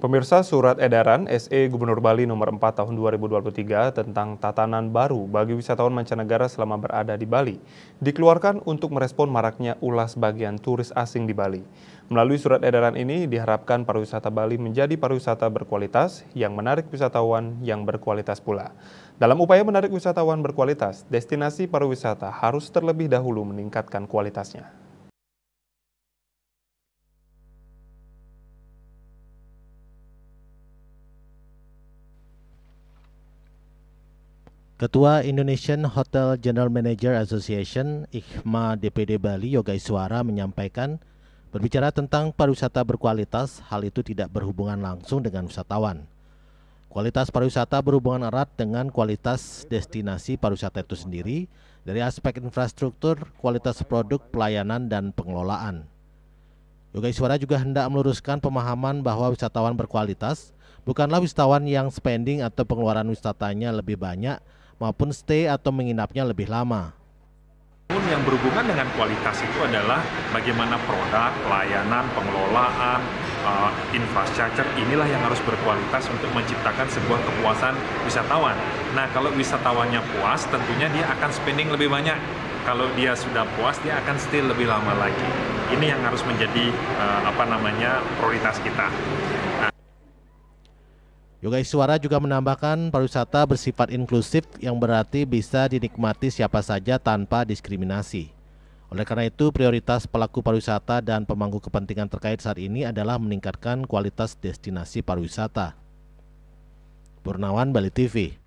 Pemirsa, surat edaran SE Gubernur Bali nomor 4 tahun 2023 tentang tatanan baru bagi wisatawan mancanegara selama berada di Bali dikeluarkan untuk merespon maraknya ulah sebagian turis asing di Bali. Melalui surat edaran ini diharapkan pariwisata Bali menjadi pariwisata berkualitas yang menarik wisatawan yang berkualitas pula. Dalam upaya menarik wisatawan berkualitas, destinasi pariwisata harus terlebih dahulu meningkatkan kualitasnya. Ketua Indonesian Hotel General Manager Association (IHMA) DPD Bali Yoga Iswara menyampaikan, berbicara tentang pariwisata berkualitas, hal itu tidak berhubungan langsung dengan wisatawan. Kualitas pariwisata berhubungan erat dengan kualitas destinasi pariwisata itu sendiri dari aspek infrastruktur, kualitas produk, pelayanan, dan pengelolaan. Yoga Iswara juga hendak meluruskan pemahaman bahwa wisatawan berkualitas bukanlah wisatawan yang spending atau pengeluaran wisatanya lebih banyak maupun stay atau menginapnya lebih lama. Yang berhubungan dengan kualitas itu adalah bagaimana produk, pelayanan, pengelolaan, infrastruktur inilah yang harus berkualitas untuk menciptakan sebuah kepuasan wisatawan. Nah, kalau wisatawannya puas, tentunya dia akan spending lebih banyak. Kalau dia sudah puas, dia akan stay lebih lama lagi. Ini yang harus menjadi prioritas kita. Yoga Iswara juga menambahkan pariwisata bersifat inklusif yang berarti bisa dinikmati siapa saja tanpa diskriminasi. Oleh karena itu, prioritas pelaku pariwisata dan pemangku kepentingan terkait saat ini adalah meningkatkan kualitas destinasi pariwisata. Purnawan, Bali TV.